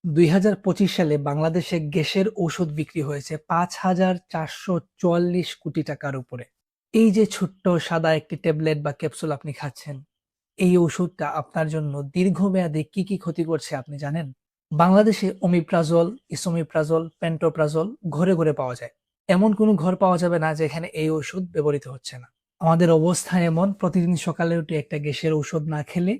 2025 সালে বাংলাদেশে গ্যাসের ঔষধ বিক্রি হয়েছে 5,444 কোটি টাকার উপরে। এই যে ছোট্ট সাদা একটি ট্যাবলেট বা ক্যাপসুল আপনি খাচ্ছেন, এই ওষুধটা আপনার জন্য দীর্ঘমেয়াদে কি কি ক্ষতি করছে আপনি জানেন? বাংলাদেশে ওমিপ্রাজল, ইসোমিপ্রাজল, পেন্টোপ্রাজল ঘরে ঘরে পাওয়া যায়। এমন কোনো ঘর পাওয়া যাবে না যেখানে এই ওষুধ ব্যবহৃত হচ্ছে না। আমাদের অবস্থা এমন, প্রতিদিন সকালে উঠে একটা গ্যাসের ঔষধ না খেলে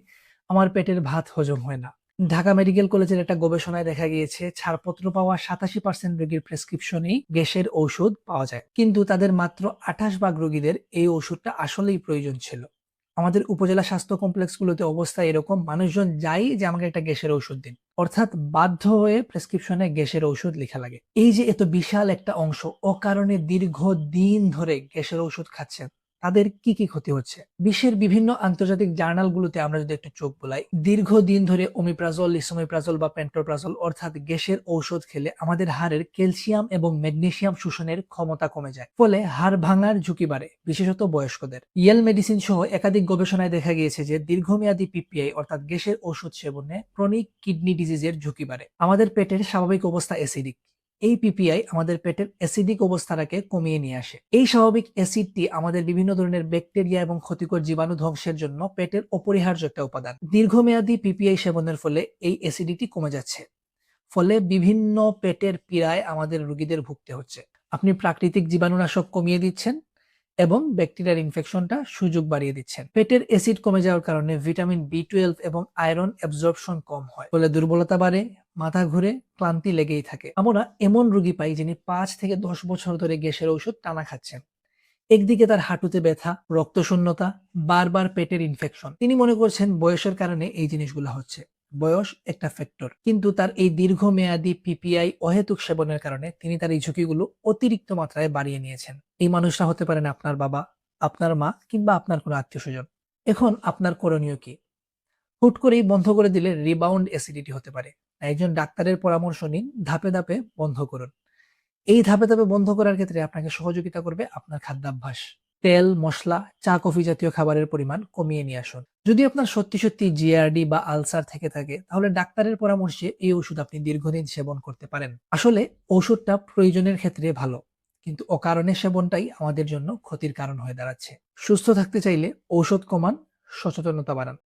আমার পেটের ভাত হজম হয় না। ঢাকা মেডিকেল কলেজের একটা গবেষণায় দেখা গিয়েছে ছাড়পত্র পাওয়া 87% রোগীর প্রেসক্রিপশনেই গ্যাসের ঔষধ পাওয়া যায়, কিন্তু তাদের মাত্র 28 ভাগ রোগীদের এই ওষুধটা আসলেই প্রয়োজন ছিল। আমাদের উপজেলা স্বাস্থ্য কমপ্লেক্সগুলোতে অবস্থা এরকম, মানুষজন যাই যে আমাকে একটা গ্যাসের ঔষধ দিন, অর্থাৎ বাধ্য হয়ে প্রেসক্রিপশনে গ্যাসের ঔষধ লেখা লাগে। এই যে এত বিশাল একটা অংশ অকারণে দীর্ঘদিন ধরে গ্যাসের ঔষধ খাচ্ছেন, তাদের কি কি ক্ষতি হচ্ছে? বিশ্বের বিভিন্ন আন্তর্জাতিক জার্নালগুলোতে আমরা যদি একটু চোখ বোলাই, দীর্ঘদিন ধরে ওমিপ্রাজল, লিসোমিপ্রাজল বা পেন্টোপ্রাজল অর্থাৎ গ্যাসের ঔষধ খেলে আমাদের হাড়ের ক্যালসিয়াম এবং ম্যাগনেসিয়াম শোষণের ক্ষমতা কমে যায়, ফলে হাড় ভাঙার ঝুঁকি বাড়ে, বিশেষত বয়স্কদের। ইয়েল মেডিসিন সহ একাধিক গবেষণায় দেখা গিয়েছে যে দীর্ঘমেয়াদী পিপিআই অর্থাৎ গ্যাসের ওষুধ সেবনে ক্রনিক কিডনি ডিজিজের ঝুঁকি বাড়ে। আমাদের পেটের স্বাভাবিক অবস্থা অ্যাসিডিক, এই পিপিআই আমাদের পেটের অ্যাসিডিক অবস্থাটাকে কমিয়ে নিয়ে আসে। এই স্বাভাবিক অ্যাসিডটি আমাদের বিভিন্ন ধরনের ব্যাকটেরিয়া এবং ক্ষতিকর জীবাণু ধ্বংসের জন্য পেটের অপরিহার্য একটা উপাদান। দীর্ঘমেয়াদী পিপিআই সেবনের ফলে এই অ্যাসিডিটি কমে যাচ্ছে, ফলে বিভিন্ন পেটের পীড়ায় আমাদের রোগীদের ভুগতে হচ্ছে। আপনি প্রাকৃতিক জীবাণুনাশক কমিয়ে দিচ্ছেন এবং ব্যাকটেরিয়ার ইনফেকশনটা সুযোগ বাড়িয়ে দিচ্ছেন। পেটের অ্যাসিড কমে যাওয়ার কারণে ভিটামিন বি 12 এবং আয়রন অ্যাবজর্পশন কম হয়, ফলে দুর্বলতা বাড়ে, মাথা ঘুরে, ক্লান্তি লেগেই থাকে। আমরা এমন রোগী পাই যিনি 5 থেকে 10 বছর ধরে গ্যাসের ওষুধ টানা খাচ্ছেন। একদিকে তার হাঁটুতে ব্যথা, রক্তশূন্যতা, বারবার পেটের ইনফেকশন। তিনি মনে করছেন বয়সের কারণে এই জিনিসগুলো হচ্ছে। বয়স একটা ফ্যাক্টর, কিন্তু তার এই দীর্ঘমেয়াদী পিপিআই অহেতুক সেবনের কারণে তিনি তার এই ঝুঁকিগুলো অতিরিক্ত মাত্রায় বাড়িয়ে নিয়েছেন। এই মানুষরা হতে পারেন আপনার বাবা, আপনার মা কিংবা আপনার কোনো আত্মীয় স্বজন। এখন আপনার করণীয় কি? হুট করেই বন্ধ করে দিলে রিবাউন্ড অ্যাসিডিটি হতে পারে। তাই একজন ডাক্তারের পরামর্শ নিন, ধাপে ধাপে বন্ধ করুন। এই ধাপে ধাপে বন্ধ করার ক্ষেত্রে আপনাকে সহযোগিতা করবে আপনার খাদ্যাভ্যাস। তেল, মশলা, চা, কফি জাতীয় খাবারের পরিমাণ কমিয়ে নিয়ে আসুন। যদি আপনার সত্যি সত্যি জিআরডি বা আলসার থেকে থাকে, তাহলে ডাক্তারের পরামর্শে এই ওষুধ আপনি দীর্ঘদিন সেবন করতে পারেন। আসলে ওষুধটা প্রয়োজনের ক্ষেত্রে ভালো, কিন্তু অকারণে সেবনটাই আমাদের জন্য ক্ষতির কারণ হয়ে দাঁড়াচ্ছে। সুস্থ থাকতে চাইলে ঔষধ কমান, সচেতনতা বাড়ান।